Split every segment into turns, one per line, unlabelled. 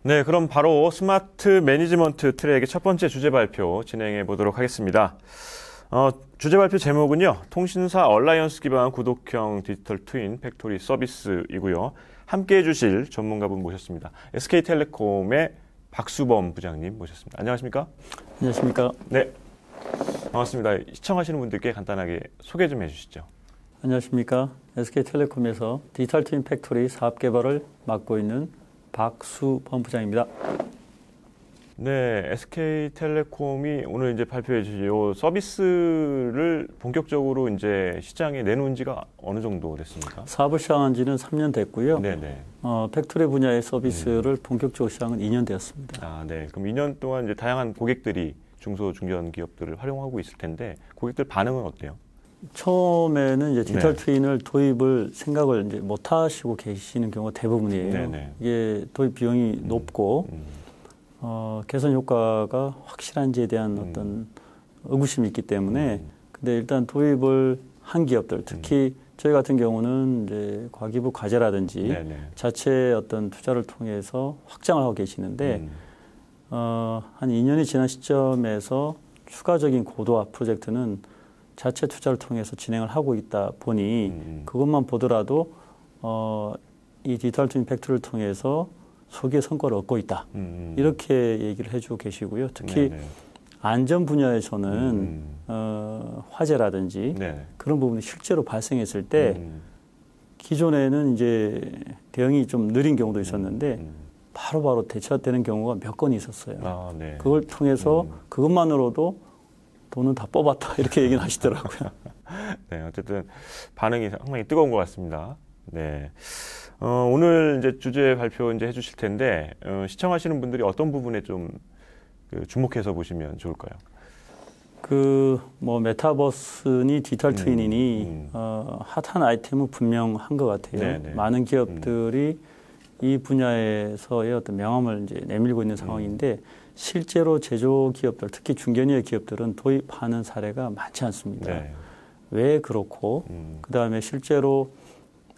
네, 그럼 바로 스마트 매니지먼트 트랙의 첫 번째 주제 발표 진행해 보도록 하겠습니다. 주제 발표 제목은요, 통신사 얼라이언스 기반 구독형 디지털 트윈 팩토리 서비스이고요. 함께 해주실 전문가분 모셨습니다. SK텔레콤의 박수범 부장님 모셨습니다. 안녕하십니까?
안녕하십니까?
네, 반갑습니다. 시청하시는 분들께 간단하게 소개 좀 해주시죠.
안녕하십니까? SK텔레콤에서 디지털 트윈 팩토리 사업 개발을 맡고 있는 박수범 부장입니다.
네, SK텔레콤이 오늘 이제 발표해 주실 이 서비스를 본격적으로 이제 시장에 내놓은 지가 어느 정도 됐습니까?
사업을 시작한 지는 3년 됐고요.
네네.
팩토리 분야의 서비스를 본격적으로 시작은 2년 되었습니다.
아, 네. 그럼 2년 동안 이제 다양한 고객들이 중소 중견 기업들을 활용하고 있을 텐데 고객들 반응은 어때요?
처음에는 이제 디지털
네.
트윈을 도입을 생각을 이제 못 하시고 계시는 경우가 대부분이에요.
네네.
이게 도입 비용이 높고 개선 효과가 확실한지에 대한 어떤 의구심이 있기 때문에 근데 일단 도입을 한 기업들 특히 저희 같은 경우는 이제 과기부 과제라든지
네네.
자체 어떤 투자를 통해서 확장을 하고 계시는데 한 2년이 지난 시점에서 추가적인 고도화 프로젝트는 자체 투자를 통해서 진행을 하고 있다 보니 그것만 보더라도 이 디지털 트윈 팩토리를 통해서 소기의 성과를 얻고 있다. 이렇게 얘기를 해주고 계시고요. 특히
네네.
안전 분야에서는 화재라든지
네네.
그런 부분이 실제로 발생했을 때 기존에는 이제 대응이 좀 느린 경우도 있었는데 바로바로 대처되는 경우가 몇 건이 있었어요.
아, 네.
그걸 통해서 그것만으로도 돈은 다 뽑았다 이렇게 얘기는 하시더라고요.
네, 어쨌든 반응이 상당히 뜨거운 것 같습니다. 네. 오늘 이제 주제 발표 이제 해주실 텐데 시청하시는 분들이 어떤 부분에 좀 주목해서 보시면 좋을까요?
뭐 메타버스니 디지털 트윈이니 핫한 아이템은 분명한 것 같아요.
네네.
많은 기업들이 이 분야에서의 어떤 명함을 이제 내밀고 있는 상황인데 실제로 제조 기업들, 특히 중견이의 기업들은 도입하는 사례가 많지 않습니다.
네.
왜 그렇고 그다음에 실제로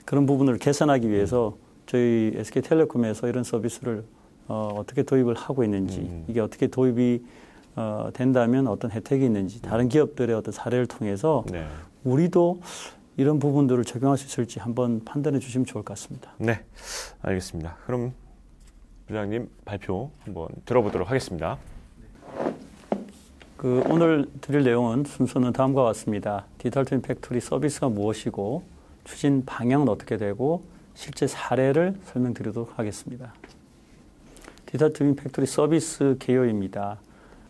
그런 부분을 개선하기 위해서 저희 SK텔레콤에서 이런 서비스를 어떻게 도입을 하고 있는지 이게 어떻게 도입이 된다면 어떤 혜택이 있는지 다른 기업들의 어떤 사례를 통해서
네.
우리도 이런 부분들을 적용할 수 있을지 한번 판단해 주시면 좋을 것 같습니다.
네, 알겠습니다. 그럼 부장님 발표 한번 들어보도록 하겠습니다.
오늘 드릴 내용은 순서는 다음과 같습니다. 디지털 트윈 팩토리 서비스가 무엇이고 추진 방향은 어떻게 되고 실제 사례를 설명드리도록 하겠습니다. 디지털 트윈 팩토리 서비스 개요입니다.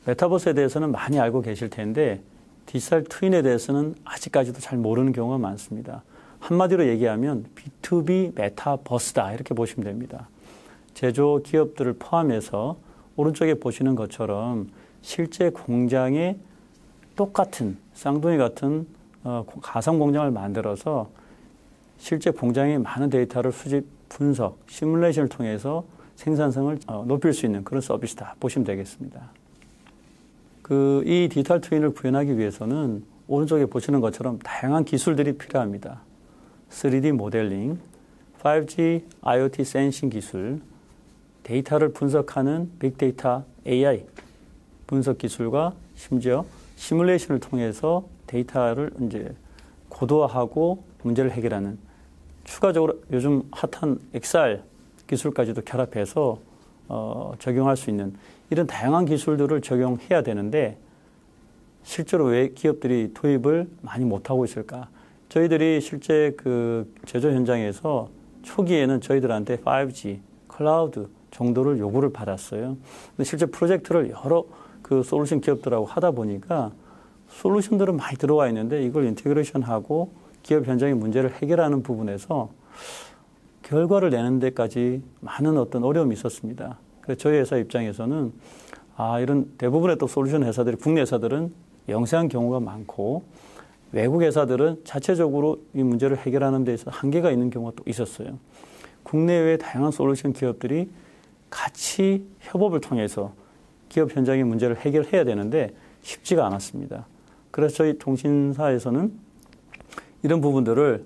메타버스에 대해서는 많이 알고 계실 텐데 디지털 트윈에 대해서는 아직까지도 잘 모르는 경우가 많습니다. 한마디로 얘기하면 B2B 메타버스다 이렇게 보시면 됩니다. 제조 기업들을 포함해서 오른쪽에 보시는 것처럼 실제 공장에 똑같은 쌍둥이 같은 가상 공장을 만들어서 실제 공장의 많은 데이터를 수집, 분석, 시뮬레이션을 통해서 생산성을 높일 수 있는 그런 서비스다 보시면 되겠습니다. 이 디지털 트윈을 구현하기 위해서는 오른쪽에 보시는 것처럼 다양한 기술들이 필요합니다. 3D 모델링, 5G IoT 센싱 기술, 데이터를 분석하는 빅데이터 AI 분석 기술과 심지어 시뮬레이션을 통해서 데이터를 이제 고도화하고 문제를 해결하는 추가적으로 요즘 핫한 XR 기술까지도 결합해서 적용할 수 있는 이런 다양한 기술들을 적용해야 되는데 실제로 왜 기업들이 도입을 많이 못하고 있을까? 저희들이 실제 제조 현장에서 초기에는 저희들한테 5G, 클라우드 정도를 요구를 받았어요. 근데 실제 프로젝트를 여러 솔루션 기업들하고 하다 보니까 솔루션들은 많이 들어와 있는데 이걸 인테그레이션하고 기업 현장의 문제를 해결하는 부분에서 결과를 내는 데까지 많은 어떤 어려움이 있었습니다. 그래서 저희 회사 입장에서는 이런 대부분의 또 솔루션 회사들이 국내 회사들은 영세한 경우가 많고 외국 회사들은 자체적으로 이 문제를 해결하는 데 있어서 한계가 있는 경우가 또 있었어요. 국내외의 다양한 솔루션 기업들이 같이 협업을 통해서 기업 현장의 문제를 해결해야 되는데 쉽지가 않았습니다. 그래서 저희 통신사에서는 이런 부분들을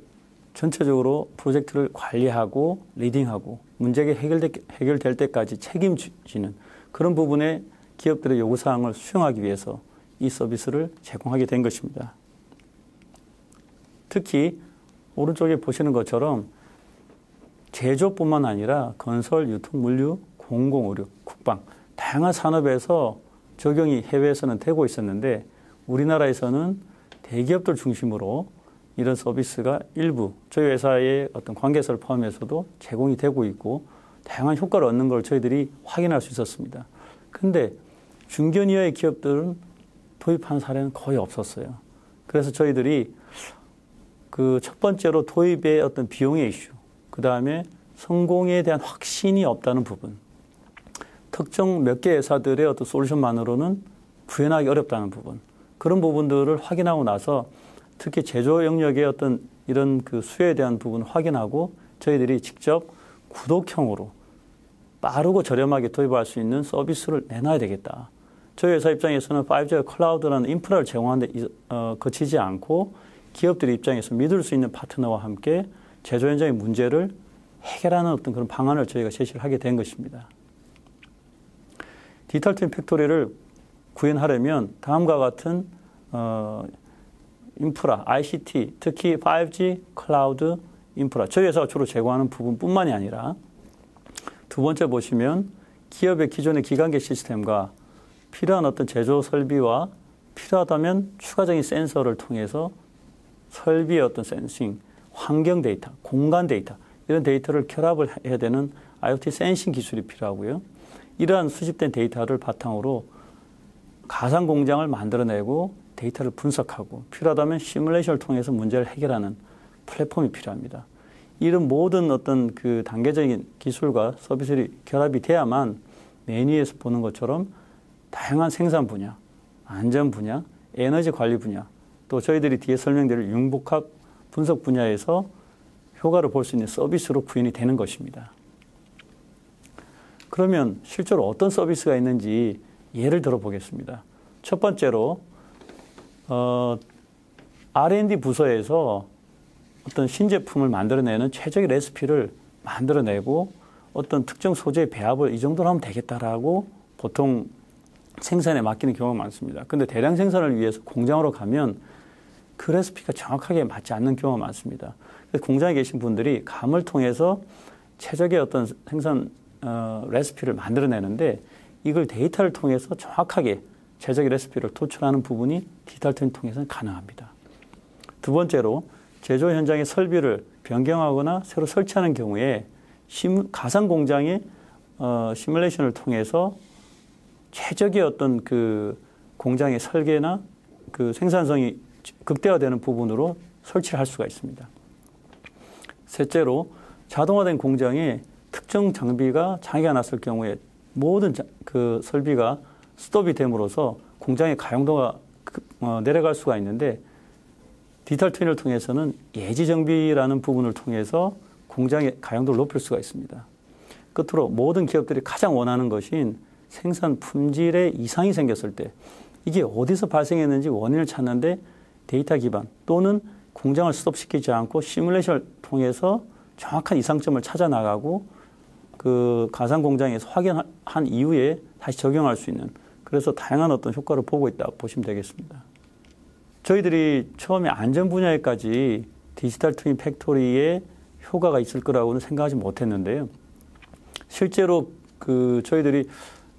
전체적으로 프로젝트를 관리하고 리딩하고 문제가 해결될 때까지 책임지는 그런 부분에 기업들의 요구사항을 수용하기 위해서 이 서비스를 제공하게 된 것입니다. 특히 오른쪽에 보시는 것처럼 제조뿐만 아니라 건설, 유통, 물류, 공공의료, 국방 다양한 산업에서 적용이 해외에서는 되고 있었는데 우리나라에서는 대기업들 중심으로 이런 서비스가 일부 저희 회사의 어떤 관계사를 포함해서도 제공이 되고 있고 다양한 효과를 얻는 걸 저희들이 확인할 수 있었습니다. 그런데 중견 이하의 기업들은 도입한 사례는 거의 없었어요. 그래서 저희들이 그 첫 번째로 도입의 어떤 비용의 이슈, 그 다음에 성공에 대한 확신이 없다는 부분, 특정 몇 개 회사들의 어떤 솔루션만으로는 구현하기 어렵다는 부분, 그런 부분들을 확인하고 나서 특히 제조 영역의 어떤 이런 그 수요에 대한 부분을 확인하고 저희들이 직접 구독형으로 빠르고 저렴하게 도입할 수 있는 서비스를 내놔야 되겠다. 저희 회사 입장에서는 5G 클라우드라는 인프라를 제공하는 데 거치지 않고 기업들의 입장에서 믿을 수 있는 파트너와 함께 제조 현장의 문제를 해결하는 어떤 그런 방안을 저희가 제시를 하게 된 것입니다. 디지털 트윈 팩토리를 구현하려면 다음과 같은 인프라, ICT, 특히 5G 클라우드 인프라, 저희 회사가 주로 제공하는 부분뿐만이 아니라 두 번째 보시면 기업의 기존의 기관계 시스템과 필요한 어떤 제조 설비와 필요하다면 추가적인 센서를 통해서 설비의 어떤 센싱, 환경 데이터, 공간 데이터 이런 데이터를 결합을 해야 되는 IoT 센싱 기술이 필요하고요. 이러한 수집된 데이터를 바탕으로 가상 공장을 만들어내고 데이터를 분석하고 필요하다면 시뮬레이션을 통해서 문제를 해결하는 플랫폼이 필요합니다. 이런 모든 어떤 그 단계적인 기술과 서비스들이 결합이 돼야만 메뉴에서 보는 것처럼 다양한 생산 분야, 안전 분야, 에너지 관리 분야, 또 저희들이 뒤에 설명드릴 융복합 분석 분야에서 효과를 볼 수 있는 서비스로 구현이 되는 것입니다. 그러면 실제로 어떤 서비스가 있는지 예를 들어 보겠습니다. 첫 번째로 R&D 부서에서 어떤 신제품을 만들어내는 최적의 레시피를 만들어내고 어떤 특정 소재의 배합을 이 정도로 하면 되겠다라고 보통 생산에 맡기는 경우가 많습니다. 그런데 대량 생산을 위해서 공장으로 가면 그 레시피가 정확하게 맞지 않는 경우가 많습니다. 그래서 공장에 계신 분들이 감을 통해서 최적의 어떤 생산 레시피를 만들어내는데 이걸 데이터를 통해서 정확하게 최적의 레시피를 도출하는 부분이 디지털 트윈을 통해서는 가능합니다. 두 번째로 제조 현장의 설비를 변경하거나 새로 설치하는 경우에 가상 공장의 시뮬레이션을 통해서 최적의 어떤 그 공장의 설계나 그 생산성이 극대화되는 부분으로 설치를 할 수가 있습니다. 셋째로 자동화된 공장에 특정 장비가 장애가 났을 경우에 모든 그 설비가 스톱이 됨으로써 공장의 가용도가 내려갈 수가 있는데 디지털 트윈을 통해서는 예지 정비라는 부분을 통해서 공장의 가용도를 높일 수가 있습니다. 끝으로 모든 기업들이 가장 원하는 것인 생산 품질에 이상이 생겼을 때 이게 어디서 발생했는지 원인을 찾는데 데이터 기반 또는 공장을 스톱시키지 않고 시뮬레이션을 통해서 정확한 이상점을 찾아 나가고 그 가상 공장에서 확인한 이후에 다시 적용할 수 있는 그래서 다양한 어떤 효과를 보고 있다 보시면 되겠습니다. 저희들이 처음에 안전 분야에까지 디지털 트윈 팩토리의 효과가 있을 거라고는 생각하지 못했는데요. 실제로 그 저희들이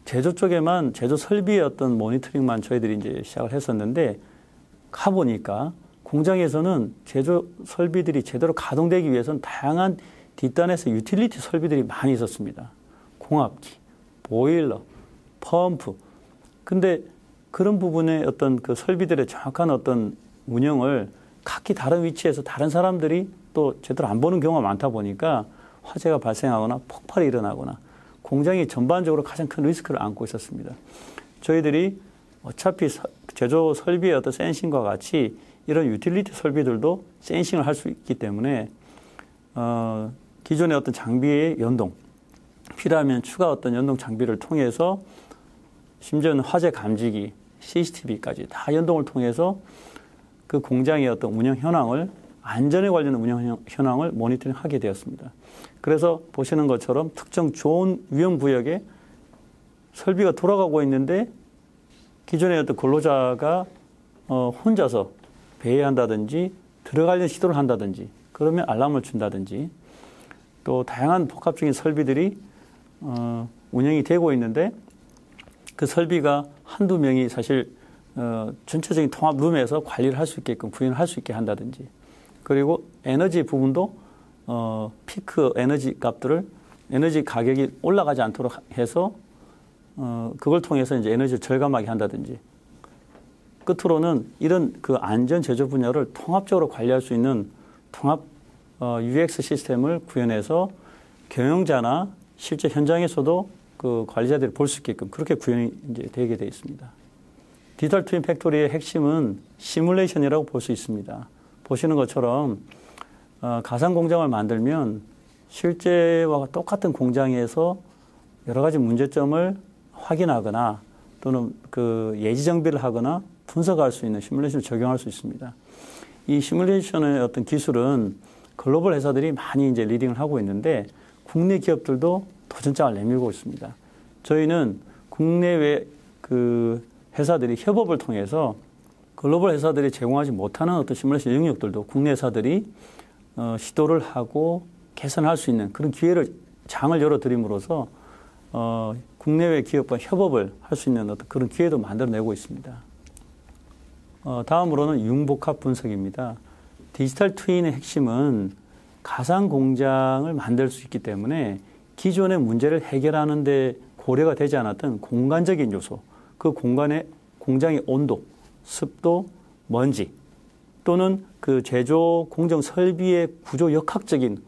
제조 쪽에만 제조 설비의 어떤 모니터링만 저희들이 이제 시작을 했었는데 가보니까 공장에서는 제조 설비들이 제대로 가동되기 위해서는 다양한 뒷단에서 유틸리티 설비들이 많이 있었습니다. 공합기, 보일러, 펌프. 근데 그런 부분의 어떤 그 설비들의 정확한 어떤 운영을 각기 다른 위치에서 다른 사람들이 또 제대로 안 보는 경우가 많다 보니까 화재가 발생하거나 폭발이 일어나거나 공장이 전반적으로 가장 큰 리스크를 안고 있었습니다. 저희들이 어차피 제조 설비의 어떤 센싱과 같이 이런 유틸리티 설비들도 센싱을 할 수 있기 때문에 기존의 어떤 장비의 연동, 필요하면 추가 어떤 연동 장비를 통해서 심지어는 화재 감지기, CCTV까지 다 연동을 통해서 그 공장의 어떤 운영 현황을 안전에 관련된 운영 현황을 모니터링하게 되었습니다. 그래서 보시는 것처럼 특정 좋은 위험 구역에 설비가 돌아가고 있는데 기존의 어떤 근로자가 혼자서 배회한다든지 들어가려는 시도를 한다든지 그러면 알람을 준다든지 또 다양한 복합적인 설비들이 운영이 되고 있는데 그 설비가 한두 명이 사실 전체적인 통합 룸에서 관리를 할 수 있게끔 구현을 할 수 있게 한다든지 그리고 에너지 부분도 피크 에너지 값들을 에너지 가격이 올라가지 않도록 해서 그걸 통해서 이제 에너지를 절감하게 한다든지 끝으로는 이런 그 안전 제조 분야를 통합적으로 관리할 수 있는 통합 UX 시스템을 구현해서 경영자나 실제 현장에서도 그 관리자들이 볼 수 있게끔 그렇게 구현이 이제 되게 되어 있습니다. 디지털 트윈 팩토리의 핵심은 시뮬레이션이라고 볼 수 있습니다. 보시는 것처럼 가상 공장을 만들면 실제와 똑같은 공장에서 여러 가지 문제점을 확인하거나 또는 그 예지 정비를 하거나 분석할 수 있는 시뮬레이션을 적용할 수 있습니다. 이 시뮬레이션의 어떤 기술은 글로벌 회사들이 많이 이제 리딩을 하고 있는데 국내 기업들도 도전장을 내밀고 있습니다. 저희는 국내외 그 회사들이 협업을 통해서 글로벌 회사들이 제공하지 못하는 어떤 시뮬레이션 영역들도 국내 회사들이 시도를 하고 개선할 수 있는 그런 기회를 장을 열어드림으로써 국내외 기업과 협업을 할 수 있는 어떤 그런 기회도 만들어내고 있습니다. 다음으로는 융복합 분석입니다. 디지털 트윈의 핵심은 가상 공장을 만들 수 있기 때문에 기존의 문제를 해결하는 데 고려가 되지 않았던 공간적인 요소, 그 공간의 공장의 온도, 습도, 먼지 또는 그 제조 공정 설비의 구조 역학적인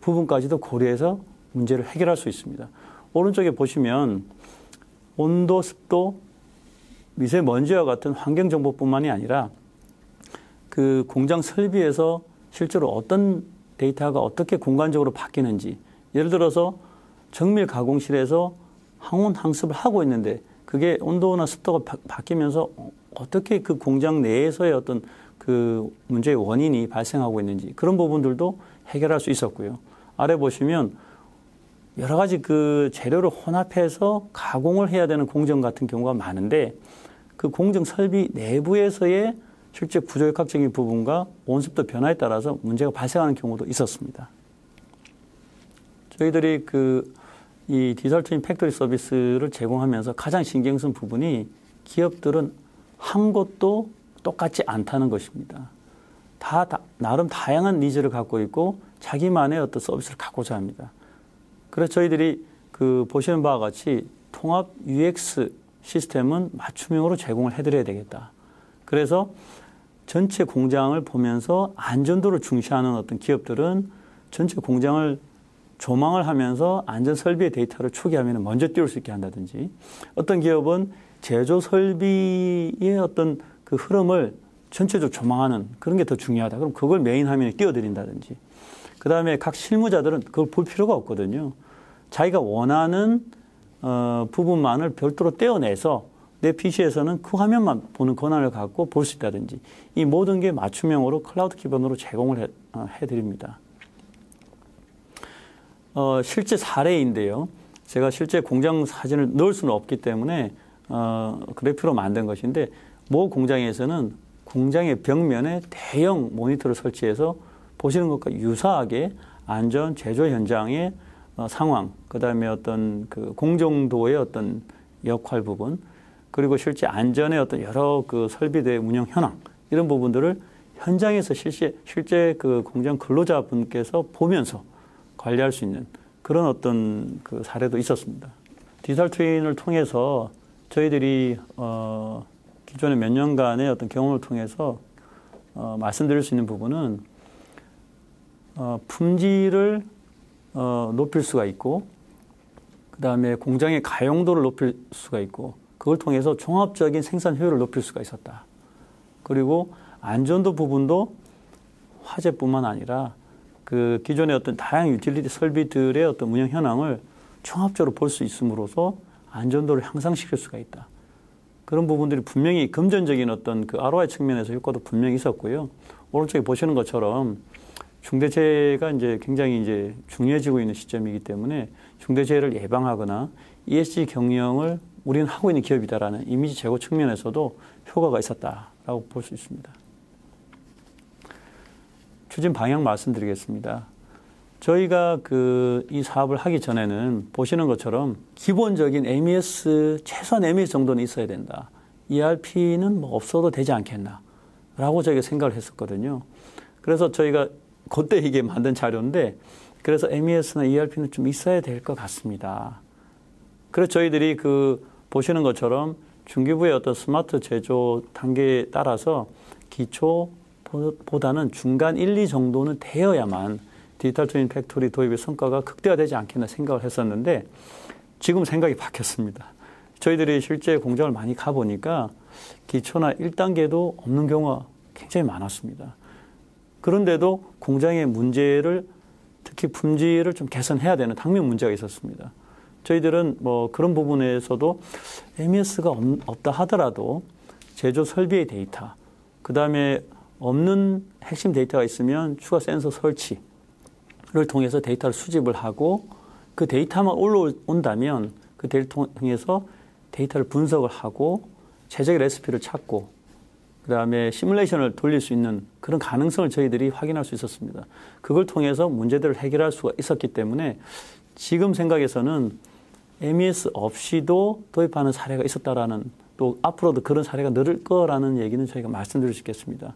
부분까지도 고려해서 문제를 해결할 수 있습니다. 오른쪽에 보시면 온도, 습도, 미세먼지와 같은 환경 정보뿐만이 아니라 그 공장 설비에서 실제로 어떤 데이터가 어떻게 공간적으로 바뀌는지 예를 들어서 정밀 가공실에서 항온 항습을 하고 있는데 그게 온도나 습도가 바뀌면서 어떻게 그 공장 내에서의 어떤 그 문제의 원인이 발생하고 있는지 그런 부분들도 해결할 수 있었고요. 아래 보시면 여러 가지 그 재료를 혼합해서 가공을 해야 되는 공정 같은 경우가 많은데 그 공정 설비 내부에서의 실제 구조역학적인 부분과 온습도 변화에 따라서 문제가 발생하는 경우도 있었습니다. 저희들이 이 디지털 트윈 팩토리 서비스를 제공하면서 가장 신경 쓴 부분이 기업들은 한 곳도 똑같지 않다는 것입니다. 다 나름 다양한 니즈를 갖고 있고 자기만의 어떤 서비스를 갖고자 합니다. 그래서 저희들이 보시는 바와 같이 통합 UX 시스템은 맞춤형으로 제공을 해드려야 되겠다. 그래서 전체 공장을 보면서 안전도를 중시하는 어떤 기업들은 전체 공장을 조망을 하면서 안전 설비의 데이터를 초기화하면 먼저 띄울 수 있게 한다든지 어떤 기업은 제조 설비의 어떤 그 흐름을 전체적으로 조망하는 그런 게 더 중요하다. 그럼 그걸 메인 화면에 띄워드린다든지 그 다음에 각 실무자들은 그걸 볼 필요가 없거든요. 자기가 원하는 부분만을 별도로 떼어내서 내 PC에서는 그 화면만 보는 권한을 갖고 볼 수 있다든지 이 모든 게 맞춤형으로 클라우드 기반으로 제공을 해드립니다. 실제 사례인데요. 제가 실제 공장 사진을 넣을 수는 없기 때문에 그래프로 만든 것인데 모 공장에서는 공장의 벽면에 대형 모니터를 설치해서 보시는 것과 유사하게 안전 제조 현장의 상황, 그 다음에 어떤 그 공정도의 어떤 역할 부분, 그리고 실제 안전의 어떤 여러 그 설비들의 운영 현황, 이런 부분들을 현장에서 실제 그 공장 근로자분께서 보면서 관리할 수 있는 그런 어떤 그 사례도 있었습니다. 디지털 트윈을 통해서 저희들이 기존의 몇 년간의 어떤 경험을 통해서 말씀드릴 수 있는 부분은 품질을 높일 수가 있고 그 다음에 공장의 가용도를 높일 수가 있고 그걸 통해서 종합적인 생산 효율을 높일 수가 있었다. 그리고 안전도 부분도 화재뿐만 아니라 그 기존의 어떤 다양한 유틸리티 설비들의 어떤 운영 현황을 종합적으로 볼 수 있음으로써 안전도를 향상시킬 수가 있다. 그런 부분들이 분명히 금전적인 어떤 그 ROI 측면에서 효과도 분명히 있었고요. 오른쪽에 보시는 것처럼 중대재해가 이제 굉장히 이제 중요해지고 있는 시점이기 때문에 중대재해를 예방하거나 ESG 경영을 우리는 하고 있는 기업이다라는 이미지 제고 측면에서도 효과가 있었다라고 볼 수 있습니다. 추진 방향 말씀드리겠습니다. 저희가 이 사업을 하기 전에는 보시는 것처럼 기본적인 MES, 최소한 MES 정도는 있어야 된다. ERP는 뭐 없어도 되지 않겠나. 라고 저희가 생각을 했었거든요. 그래서 저희가 그때 이게 만든 자료인데, 그래서 MES나 ERP는 좀 있어야 될 것 같습니다. 그래서 저희들이 보시는 것처럼 중기부의 어떤 스마트 제조 단계에 따라서 기초보다는 중간 1, 2 정도는 되어야만 디지털 트윈 팩토리 도입의 성과가 극대화되지 않겠나 생각을 했었는데 지금 생각이 바뀌었습니다. 저희들이 실제 공장을 많이 가보니까 기초나 1단계도 없는 경우가 굉장히 많았습니다. 그런데도 공장의 문제를 특히 품질을 좀 개선해야 되는 당면 문제가 있었습니다. 저희들은 뭐 그런 부분에서도 MES가 없다 하더라도 제조 설비의 데이터, 그 다음에 없는 핵심 데이터가 있으면 추가 센서 설치를 통해서 데이터를 수집을 하고 그 데이터만 올라온다면 그 데이터를 통해서 데이터를 분석을 하고 최적의 레시피를 찾고 그 다음에 시뮬레이션을 돌릴 수 있는 그런 가능성을 저희들이 확인할 수 있었습니다. 그걸 통해서 문제들을 해결할 수가 있었기 때문에 지금 생각에서는 MES 없이도 도입하는 사례가 있었다라는, 또 앞으로도 그런 사례가 늘을 거라는 얘기는 저희가 말씀드릴 수 있겠습니다.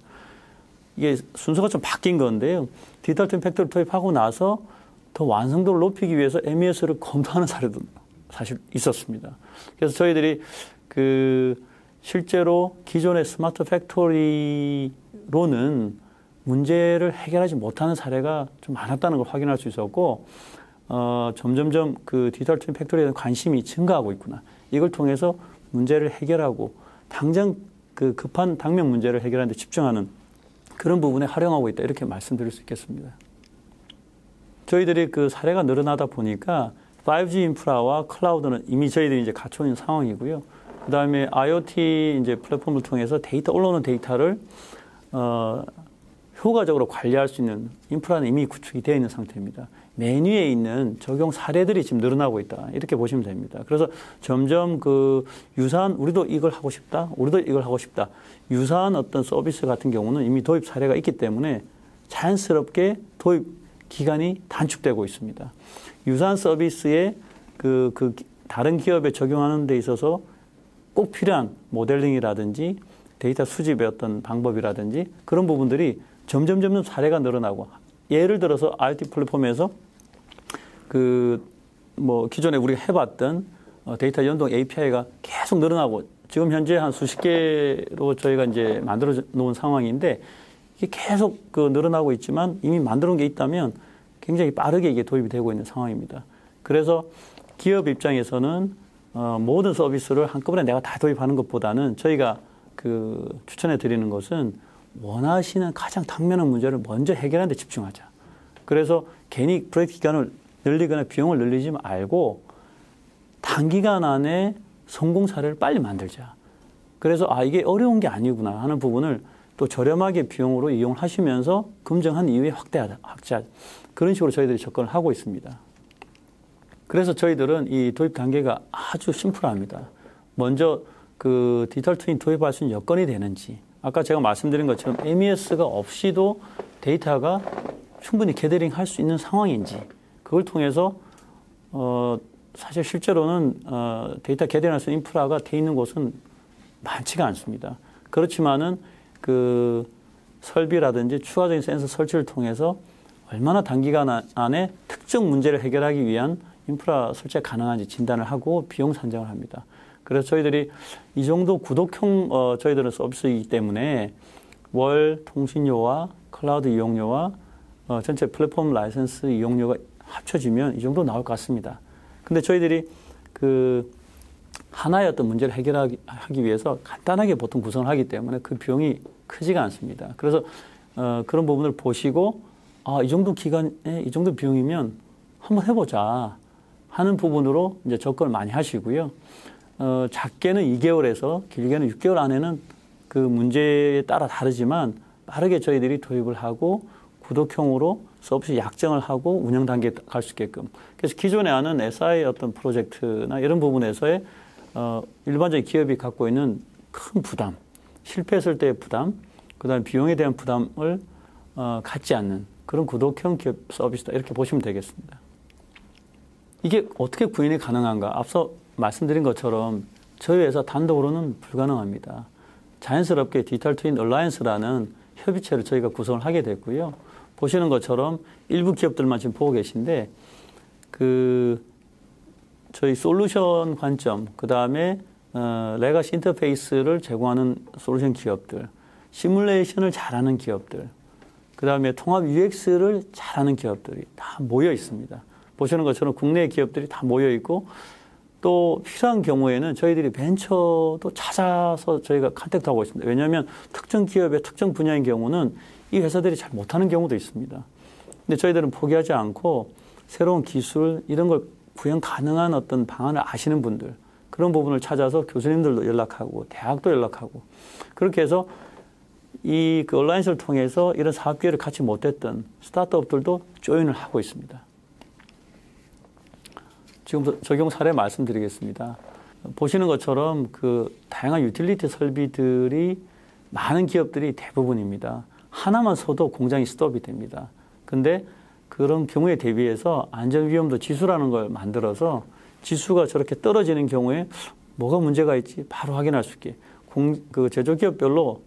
이게 순서가 좀 바뀐 건데요. 디지털 트윈 팩토리 도입하고 나서 더 완성도를 높이기 위해서 MES를 검토하는 사례도 사실 있었습니다. 그래서 저희들이 실제로 기존의 스마트 팩토리로는 문제를 해결하지 못하는 사례가 좀 많았다는 걸 확인할 수 있었고, 점점점 디지털 트윈 팩토리에 대한 관심이 증가하고 있구나. 이걸 통해서 문제를 해결하고 당장 급한 당면 문제를 해결하는 데 집중하는 그런 부분에 활용하고 있다. 이렇게 말씀드릴 수 있겠습니다. 저희들이 사례가 늘어나다 보니까 5G 인프라와 클라우드는 이미 저희들이 이제 갖춰 있는 상황이고요. 그 다음에 IoT 이제 플랫폼을 통해서 올라오는 데이터를, 효과적으로 관리할 수 있는 인프라는 이미 구축이 되어 있는 상태입니다. 메뉴에 있는 적용 사례들이 지금 늘어나고 있다. 이렇게 보시면 됩니다. 그래서 점점 유사한, 우리도 이걸 하고 싶다. 우리도 이걸 하고 싶다. 유사한 어떤 서비스 같은 경우는 이미 도입 사례가 있기 때문에 자연스럽게 도입 기간이 단축되고 있습니다. 유사한 서비스에 다른 기업에 적용하는 데 있어서 꼭 필요한 모델링이라든지 데이터 수집의 어떤 방법이라든지 그런 부분들이 점점 사례가 늘어나고, 예를 들어서 IoT 플랫폼에서 기존에 우리가 해봤던 데이터 연동 API가 계속 늘어나고, 지금 현재 한 수십 개로 저희가 이제 만들어 놓은 상황인데, 이게 계속 늘어나고 있지만 이미 만들어 놓은 게 있다면 굉장히 빠르게 이게 도입이 되고 있는 상황입니다. 그래서 기업 입장에서는 모든 서비스를 한꺼번에 내가 다 도입하는 것보다는 저희가 추천해 드리는 것은 원하시는 가장 당면한 문제를 먼저 해결하는 데 집중하자. 그래서 괜히 프로젝트 기간을 늘리거나 비용을 늘리지 말고 단기간 안에 성공 사례를 빨리 만들자. 그래서 이게 어려운 게 아니구나 하는 부분을 또 저렴하게 비용으로 이용을 하시면서 검증한 이후에 확대하자. 그런 식으로 저희들이 접근을 하고 있습니다. 그래서 저희들은 이 도입 단계가 아주 심플합니다. 먼저 디지털 트윈 도입할 수 있는 여건이 되는지, 아까 제가 말씀드린 것처럼 MES가 없이도 데이터가 충분히 게더링 할 수 있는 상황인지, 그걸 통해서 사실 실제로는 데이터 게더링 할 수 있는 인프라가 돼 있는 곳은 많지가 않습니다. 그렇지만은 설비라든지 추가적인 센서 설치를 통해서 얼마나 단기간 안에 특정 문제를 해결하기 위한 인프라 설치가 가능한지 진단을 하고 비용 산정을 합니다. 그래서 저희들이 이 정도 구독형 저희들은 서비스이기 때문에 월 통신료와 클라우드 이용료와 전체 플랫폼 라이선스 이용료가 합쳐지면 이 정도 나올 것 같습니다. 근데 저희들이 하나의 어떤 문제를 해결하기 위해서 간단하게 보통 구성을 하기 때문에 그 비용이 크지가 않습니다. 그래서 그런 부분을 보시고 이 정도 기간에 이 정도 비용이면 한번 해보자 하는 부분으로 이제 접근을 많이 하시고요. 작게는 2개월에서 길게는 6개월 안에는 그 문제에 따라 다르지만 빠르게 저희들이 도입을 하고 구독형으로 서비스 약정을 하고 운영 단계에 갈 수 있게끔. 그래서 기존에 하는 SI 어떤 프로젝트나 이런 부분에서의 일반적인 기업이 갖고 있는 큰 부담, 실패했을 때의 부담, 그다음에 비용에 대한 부담을 갖지 않는 그런 구독형 기업 서비스다 이렇게 보시면 되겠습니다. 이게 어떻게 구현이 가능한가? 앞서 말씀드린 것처럼 저희 회사 단독으로는 불가능합니다. 자연스럽게 디지털 트윈 얼라이언스라는 협의체를 저희가 구성을 하게 됐고요. 보시는 것처럼 일부 기업들만 지금 보고 계신데 저희 솔루션 관점, 그다음에 레가시 인터페이스를 제공하는 솔루션 기업들, 시뮬레이션을 잘하는 기업들, 그다음에 통합 UX를 잘하는 기업들이 다 모여 있습니다. 보시는 것처럼 국내 기업들이 다 모여 있고 또 필요한 경우에는 저희들이 벤처도 찾아서 저희가 컨택트하고 있습니다. 왜냐하면 특정 기업의 특정 분야인 경우는 이 회사들이 잘 못하는 경우도 있습니다. 근데 저희들은 포기하지 않고 새로운 기술 이런 걸 구현 가능한 어떤 방안을 아시는 분들 그런 부분을 찾아서 교수님들도 연락하고 대학도 연락하고 그렇게 해서 이 얼라이언스를 통해서 이런 사업 기회를 갖지 못했던 스타트업들도 조인을 하고 있습니다. 지금 적용 사례 말씀드리겠습니다. 보시는 것처럼 다양한 유틸리티 설비들이 많은 기업들이 대부분입니다. 하나만 서도 공장이 스톱이 됩니다. 근데 그런 경우에 대비해서 안전위험도 지수라는 걸 만들어서 지수가 저렇게 떨어지는 경우에 뭐가 문제가 있지 바로 확인할 수 있게 제조기업별로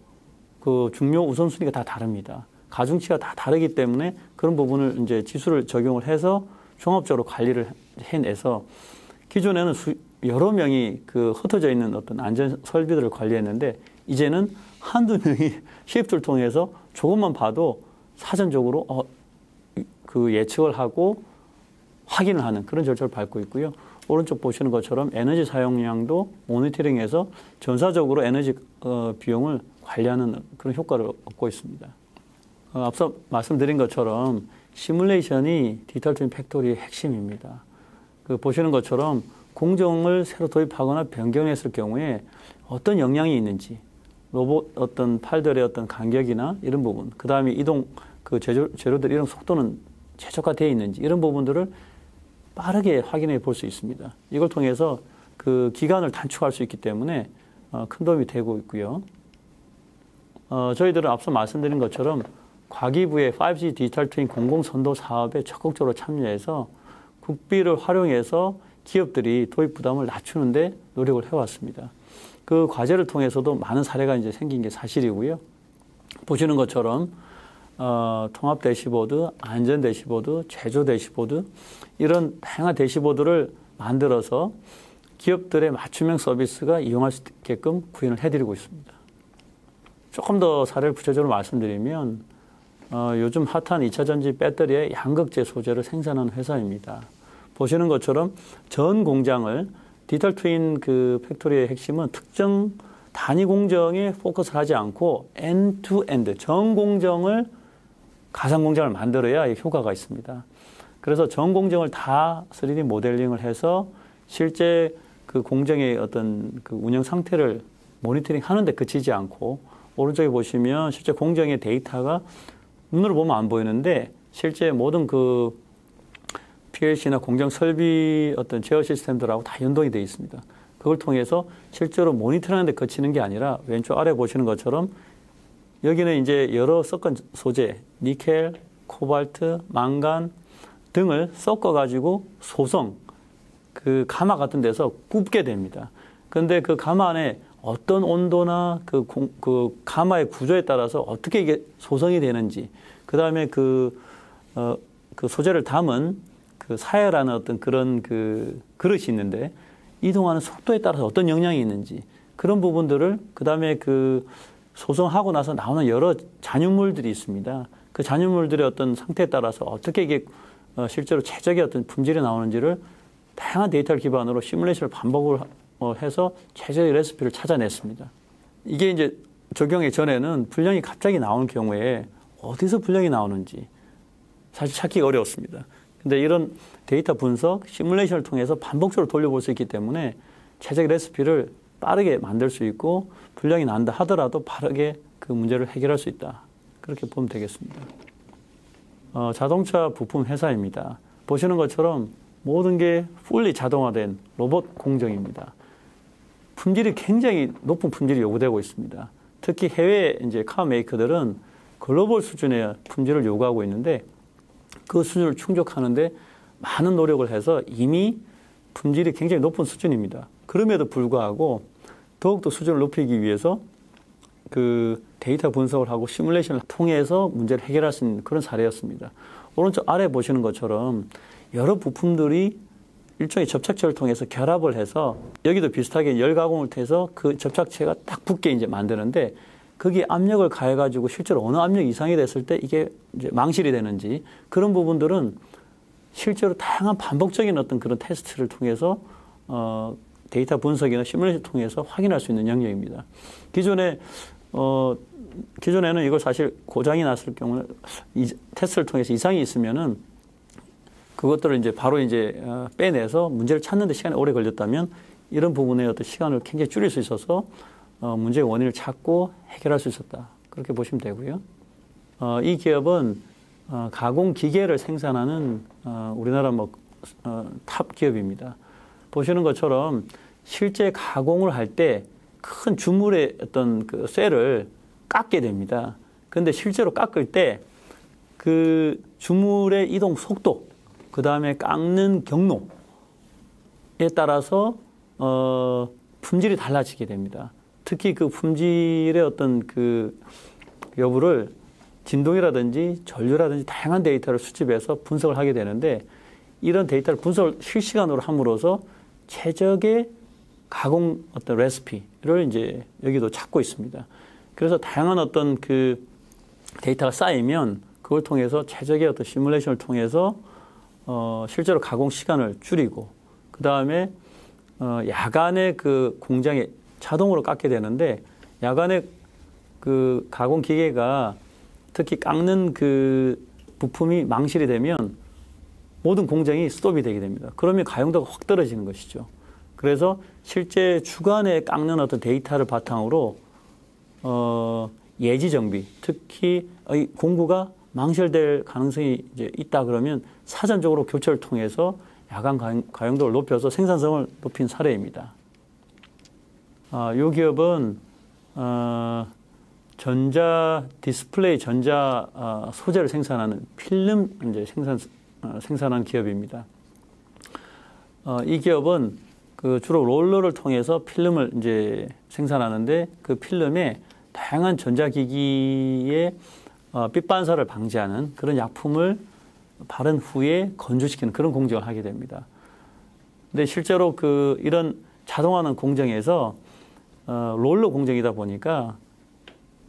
중요 우선순위가 다 다릅니다. 가중치가 다 다르기 때문에 그런 부분을 이제 지수를 적용을 해서 종합적으로 관리를 해내서 기존에는 여러 명이 흩어져 있는 어떤 안전 설비들을 관리했는데 이제는 한두 명이 시프트를 통해서 조금만 봐도 사전적으로 예측을 하고 확인을 하는 그런 절차를 밟고 있고요. 오른쪽 보시는 것처럼 에너지 사용량도 모니터링해서 전사적으로 에너지 비용을 관리하는 그런 효과를 얻고 있습니다. 앞서 말씀드린 것처럼 시뮬레이션이 디지털 트윈 팩토리의 핵심입니다. 보시는 것처럼 공정을 새로 도입하거나 변경했을 경우에 어떤 영향이 있는지 로봇 어떤 팔들의 어떤 간격이나 이런 부분, 그 다음에 이동 재료들 이런 속도는 최적화되어 있는지 이런 부분들을 빠르게 확인해 볼 수 있습니다. 이걸 통해서 기간을 단축할 수 있기 때문에 큰 도움이 되고 있고요. 저희들은 앞서 말씀드린 것처럼 과기부의 5G 디지털 트윈 공공선도 사업에 적극적으로 참여해서 국비를 활용해서 기업들이 도입 부담을 낮추는데 노력을 해왔습니다. 그 과제를 통해서도 많은 사례가 이제 생긴 게 사실이고요. 보시는 것처럼 통합 대시보드, 안전 대시보드, 제조 대시보드 이런 다양한 대시보드를 만들어서 기업들의 맞춤형 서비스가 이용할 수 있게끔 구현을 해드리고 있습니다. 조금 더 사례를 구체적으로 말씀드리면 요즘 핫한 2차전지 배터리의 양극재 소재를 생산하는 회사입니다. 보시는 것처럼 전 공장을 디지털 트윈 팩토리의 핵심은 특정 단위 공정에 포커스를 하지 않고 엔투엔드 전 공정을 가상 공장을 만들어야 효과가 있습니다. 그래서 전 공정을 다 3D 모델링을 해서 실제 공정의 어떤 운영 상태를 모니터링 하는데 그치지 않고 오른쪽에 보시면 실제 공정의 데이터가 눈으로 보면 안 보이는데 실제 모든 PLC나 공정 설비 어떤 제어 시스템들하고 다 연동이 되어 있습니다. 그걸 통해서 실제로 모니터링하는 데 거치는 게 아니라 왼쪽 아래 보시는 것처럼 여기는 이제 여러 섞은 소재, 니켈, 코발트, 망간 등을 섞어가지고 소성, 가마 같은 데서 굽게 됩니다. 그런데 그 가마 안에 어떤 온도나 가마의 구조에 따라서 어떻게 이게 소성이 되는지, 그 다음에 소재를 담은 사야라는 어떤 그런 그릇이 있는데 이동하는 속도에 따라서 어떤 영향이 있는지 그런 부분들을 그 다음에 소성하고 나서 나오는 여러 잔유물들이 있습니다. 그 잔유물들의 어떤 상태에 따라서 어떻게 이게 실제로 최적의 어떤 품질이 나오는지를 다양한 데이터를 기반으로 시뮬레이션을 반복을 해서 최적의 레시피를 찾아냈습니다. 이게 이제 적용의 전에는 불량이 갑자기 나오는 경우에 어디서 불량이 나오는지 사실 찾기가 어려웠습니다. 근데 이런 데이터 분석, 시뮬레이션을 통해서 반복적으로 돌려볼 수 있기 때문에 최적의 레시피를 빠르게 만들 수 있고 불량이 난다 하더라도 빠르게 그 문제를 해결할 수 있다. 그렇게 보면 되겠습니다. 자동차 부품 회사입니다. 보시는 것처럼 모든 게 풀리 자동화된 로봇 공정입니다. 품질이 굉장히 높은 품질이 요구되고 있습니다. 특히 해외 이제 카 메이커들은 글로벌 수준의 품질을 요구하고 있는데 그 수준을 충족하는데 많은 노력을 해서 이미 품질이 굉장히 높은 수준입니다. 그럼에도 불구하고 더욱더 수준을 높이기 위해서 그 데이터 분석을 하고 시뮬레이션을 통해서 문제를 해결할 수 있는 그런 사례였습니다. 오른쪽 아래 보시는 것처럼 여러 부품들이 일종의 접착제를 통해서 결합을 해서 여기도 비슷하게 열 가공을 통해서 그 접착체가 딱 붙게 이제 만드는데 거기에 압력을 가해가지고 실제로 어느 압력 이상이 됐을 때 이게 이제 망실이 되는지 그런 부분들은 실제로 다양한 반복적인 어떤 그런 테스트를 통해서 데이터 분석이나 시뮬레이션을 통해서 확인할 수 있는 영역입니다. 기존에는 이걸 사실 고장이 났을 경우는 테스트를 통해서 이상이 있으면은 그것들을 이제 바로 이제 빼내서 문제를 찾는 데 시간이 오래 걸렸다면 이런 부분의 어떤 시간을 굉장히 줄일 수 있어서 문제의 원인을 찾고 해결할 수 있었다. 그렇게 보시면 되고요. 이 기업은 가공 기계를 생산하는 우리나라 탑 기업입니다. 보시는 것처럼 실제 가공을 할 때 큰 주물의 어떤 그 쇠를 깎게 됩니다. 그런데 실제로 깎을 때 그 주물의 이동 속도, 그 다음에 깎는 경로에 따라서 품질이 달라지게 됩니다. 특히 그 품질의 어떤 그 여부를 진동이라든지 전류라든지 다양한 데이터를 수집해서 분석을 하게 되는데 이런 데이터를 분석을 실시간으로 함으로써 최적의 가공 어떤 레시피를 이제 여기도 찾고 있습니다. 그래서 다양한 어떤 그 데이터가 쌓이면 그걸 통해서 최적의 어떤 시뮬레이션을 통해서 실제로 가공 시간을 줄이고 그 다음에 야간에 그 공장에 자동으로 깎게 되는데 야간에 그 가공 기계가 특히 깎는 그 부품이 망실이 되면 모든 공장이 스톱이 되게 됩니다. 그러면 가용도가 확 떨어지는 것이죠. 그래서 실제 주간에 깎는 어떤 데이터를 바탕으로 예지 정비, 특히 이 공구가 망실될 가능성이 이제 있다 그러면 사전적으로 교체를 통해서 야간 가용도를 높여서 생산성을 높인 사례입니다. 이 기업은 전자 디스플레이 전자 소재를 생산하는 필름 이제 생산하는 기업입니다. 이 기업은 그 주로 롤러를 통해서 필름을 이제 생산하는데 그 필름에 다양한 전자기기의 빛 반사를 방지하는 그런 약품을 바른 후에 건조시키는 그런 공정을 하게 됩니다. 근데 실제로 그 이런 자동화하는 공정에서 롤러 공정이다 보니까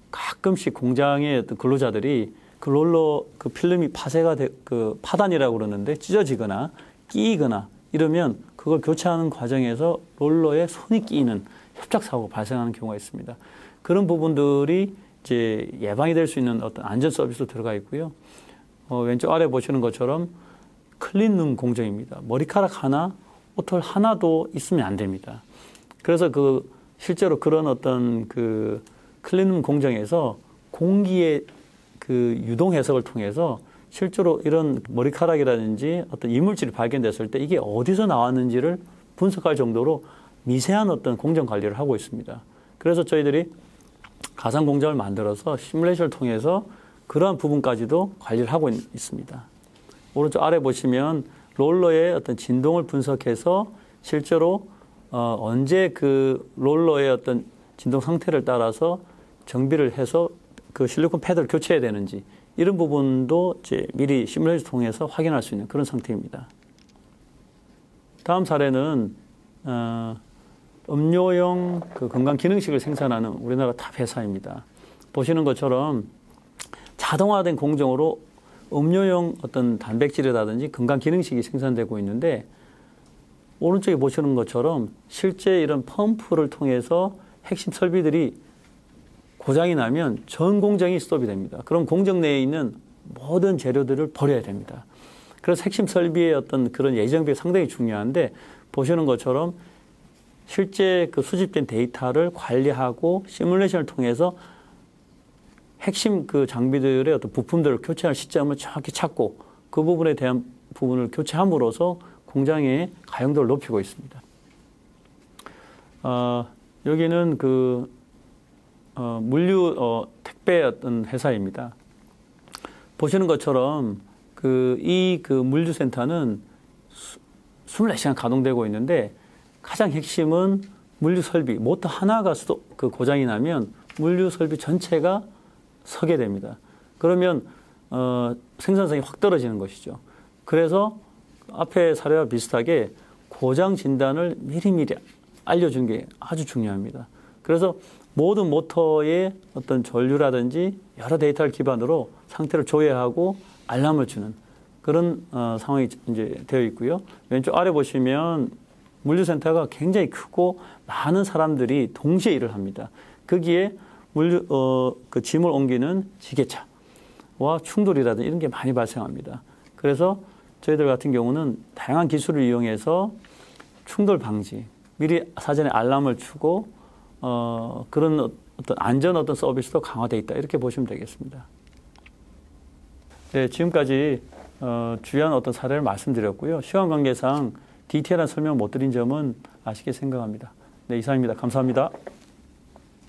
가끔씩 공장의 어떤 근로자들이 그 롤러 그 필름이 그 파단이라고 그러는데 찢어지거나 끼이거나 이러면 그걸 교체하는 과정에서 롤러에 손이 끼이는 협착사고가 발생하는 경우가 있습니다. 그런 부분들이 이제 예방이 될 수 있는 어떤 안전 서비스도 들어가 있고요. 왼쪽 아래 보시는 것처럼 클린룸 공정입니다. 머리카락 하나, 옷털 하나도 있으면 안 됩니다. 그래서 그 실제로 그런 어떤 그 클린룸 공정에서 공기의 그 유동 해석을 통해서 실제로 이런 머리카락이라든지 어떤 이물질이 발견됐을 때 이게 어디서 나왔는지를 분석할 정도로 미세한 어떤 공정 관리를 하고 있습니다. 그래서 저희들이 가상 공장을 만들어서 시뮬레이션을 통해서 그러한 부분까지도 관리를 하고 있습니다. 오른쪽 아래 보시면 롤러의 어떤 진동을 분석해서 실제로 언제 그 롤러의 어떤 진동 상태를 따라서 정비를 해서 그 실리콘 패드를 교체해야 되는지 이런 부분도 이제 미리 시뮬레이션을 통해서 확인할 수 있는 그런 상태입니다. 다음 사례는 음료용 그 건강기능식을 생산하는 우리나라 탑 회사입니다. 보시는 것처럼 자동화된 공정으로 음료용 어떤 단백질이라든지 건강기능식이 생산되고 있는데 오른쪽에 보시는 것처럼 실제 이런 펌프를 통해서 핵심 설비들이 고장이 나면 전 공장이 스톱이 됩니다. 그럼 공정 내에 있는 모든 재료들을 버려야 됩니다. 그래서 핵심 설비의 어떤 그런 예정비가 상당히 중요한데 보시는 것처럼 실제 그 수집된 데이터를 관리하고 시뮬레이션을 통해서 핵심 그 장비들의 어떤 부품들을 교체할 시점을 정확히 찾고 그 부분에 대한 부분을 교체함으로써 공장의 가용도를 높이고 있습니다. 여기는 그 물류 택배 어떤 회사입니다. 보시는 것처럼 이 물류센터는 24시간 가동되고 있는데 가장 핵심은 물류 설비, 모터 하나가 고장이 나면 물류 설비 전체가 서게 됩니다. 그러면 생산성이 확 떨어지는 것이죠. 그래서 앞에 사례와 비슷하게 고장 진단을 미리미리 알려준 게 아주 중요합니다. 그래서 모든 모터의 어떤 전류라든지 여러 데이터를 기반으로 상태를 조회하고 알람을 주는 그런 상황이 이제 되어 있고요. 왼쪽 아래 보시면 물류센터가 굉장히 크고 많은 사람들이 동시에 일을 합니다. 거기에 그 짐을 옮기는 지게차와 충돌이라든지 이런 게 많이 발생합니다. 그래서 저희들 같은 경우는 다양한 기술을 이용해서 충돌 방지, 미리 사전에 알람을 주고 그런 어떤 안전 어떤 서비스도 강화되어 있다 이렇게 보시면 되겠습니다. 네, 지금까지 주요한 어떤 사례를 말씀드렸고요. 시간 관계상 디테일한 설명 못 드린 점은 아쉽게 생각합니다. 네, 이상입니다. 감사합니다.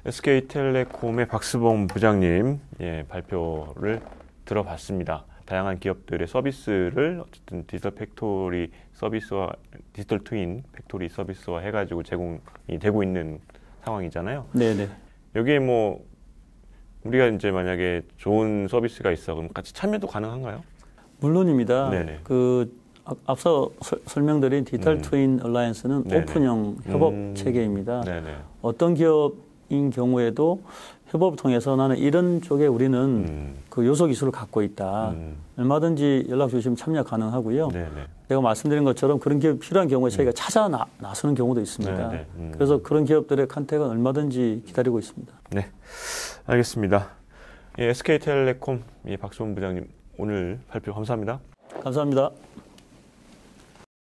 SK텔레콤의 박수봉 부장님 발표를 들어봤습니다. 다양한 기업들의 서비스를 어쨌든 디지털 팩토리 서비스와 디지털 트윈 팩토리 서비스화 해가지고 제공이 되고 있는 상황이잖아요.
네네.
여기에 뭐 우리가 이제 만약에 좋은 서비스가 있어 그럼 같이 참여도 가능한가요?
물론입니다.
네네.
앞서 설명드린 디지털 트윈 얼라이언스는
네네.
오픈형 협업 체계입니다.
네네.
어떤 기업인 경우에도 협업을 통해서 나는 이런 쪽에 우리는 그 요소 기술을 갖고 있다. 얼마든지 연락 주시면 참여 가능하고요.
네네.
제가 말씀드린 것처럼 그런 기업 필요한 경우에 저희가 찾아 나서는 경우도 있습니다. 그래서 그런 기업들의 컨택은 얼마든지 기다리고 있습니다.
네, 알겠습니다. SK텔레콤 박수봉 부장님 오늘 발표 감사합니다.
감사합니다.